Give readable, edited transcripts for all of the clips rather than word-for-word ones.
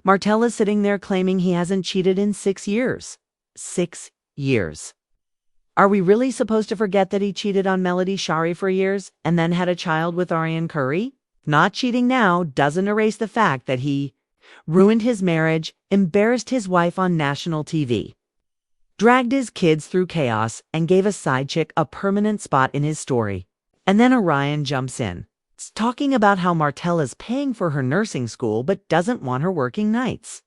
Martell is sitting there claiming he hasn't cheated in 6 years. 6 years. Are we really supposed to forget that he cheated on Melody Shari for years and then had a child with Arionne Curry? Not cheating now doesn't erase the fact that he ruined his marriage, embarrassed his wife on national TV, dragged his kids through chaos, and gave a side chick a permanent spot in his story. And then Arionne jumps in, talking about how Martell is paying for her nursing school but doesn't want her working nights,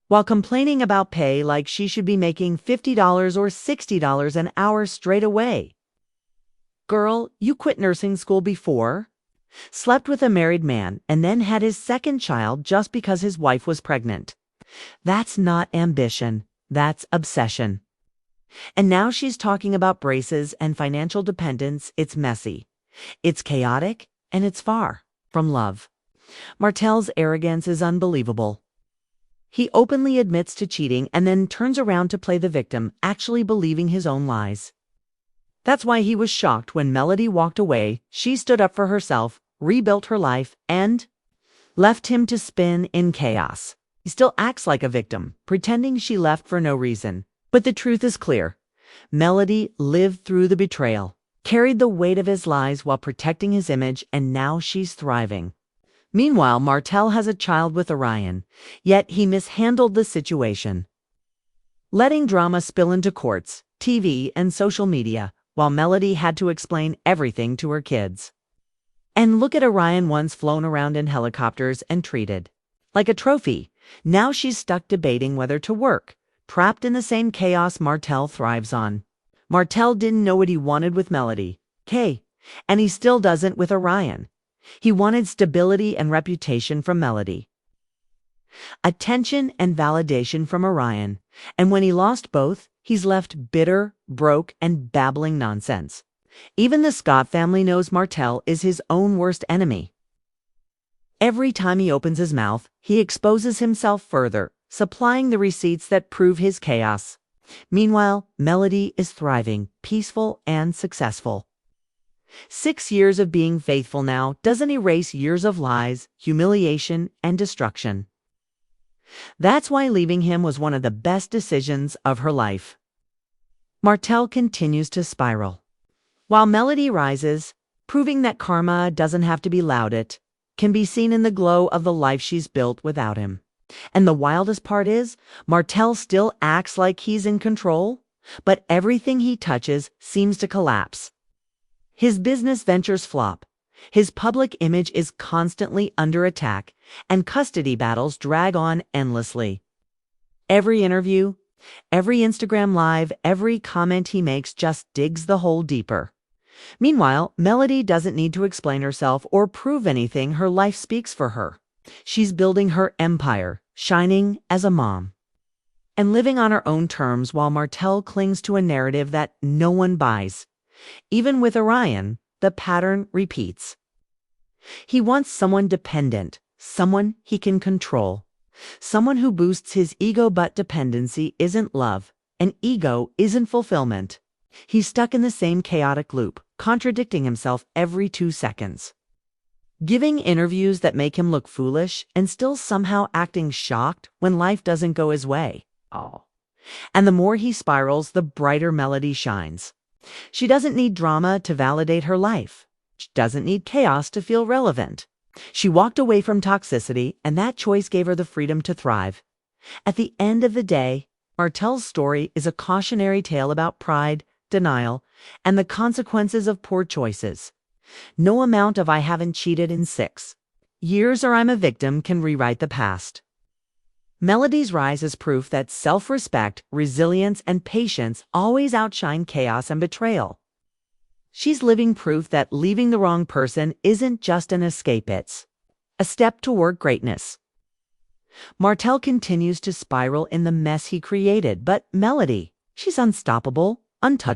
while complaining about pay like she should be making $50 or $60 an hour straight away. Girl, you quit nursing school before, slept with a married man, and then had his second child just because his wife was pregnant. That's not ambition. That's obsession. And now she's talking about braces and financial dependence. It's messy. It's chaotic, and it's far from love. Martell's arrogance is unbelievable. He openly admits to cheating and then turns around to play the victim, actually believing his own lies. That's why he was shocked when Melody walked away. She stood up for herself, rebuilt her life, and left him to spin in chaos. He still acts like a victim, pretending she left for no reason. But the truth is clear. Melody lived through the betrayal, carried the weight of his lies while protecting his image, and now she's thriving. Meanwhile, Martell has a child with Arionne, yet he mishandled the situation, letting drama spill into courts, TV, and social media, while Melody had to explain everything to her kids. And look at Arionne, once flown around in helicopters and treated like a trophy. Now she's stuck debating whether to work, trapped in the same chaos Martell thrives on. Martell didn't know what he wanted with Melody, and he still doesn't with Arionne. He wanted stability and reputation from Melody, attention and validation from Arionne, and when he lost both, he's left bitter, broke, and babbling nonsense. Even the Scott family knows Martell is his own worst enemy. Every time he opens his mouth, he exposes himself further, supplying the receipts that prove his chaos. Meanwhile, Melody is thriving, peaceful, and successful. 6 years of being faithful now doesn't erase years of lies, humiliation, and destruction. That's why leaving him was one of the best decisions of her life. Martell continues to spiral, while Melody rises, proving that karma doesn't have to be lauded, can be seen in the glow of the life she's built without him. And the wildest part is, Martell still acts like he's in control, but everything he touches seems to collapse. His business ventures flop, his public image is constantly under attack, and custody battles drag on endlessly. Every interview, every Instagram live, every comment he makes just digs the hole deeper. Meanwhile, Melody doesn't need to explain herself or prove anything. Her life speaks for her. She's building her empire, shining as a mom, and living on her own terms, while Martell clings to a narrative that no one buys. Even with Arionne, the pattern repeats. He wants someone dependent, someone he can control, someone who boosts his ego, but dependency isn't love, and ego isn't fulfillment. He's stuck in the same chaotic loop, contradicting himself every 2 seconds. Giving interviews that make him look foolish and still somehow acting shocked when life doesn't go his way. And the more he spirals, the brighter Melody shines. She doesn't need drama to validate her life. She doesn't need chaos to feel relevant. She walked away from toxicity, and that choice gave her the freedom to thrive. At the end of the day, Martell's story is a cautionary tale about pride, denial, and the consequences of poor choices. No amount of "I haven't cheated in 6 years" or "I'm a victim" can rewrite the past. Melody's rise is proof that self-respect, resilience, and patience always outshine chaos and betrayal. She's living proof that leaving the wrong person isn't just an escape, it's a step toward greatness. Martell continues to spiral in the mess he created, but Melody, she's unstoppable, untouchable.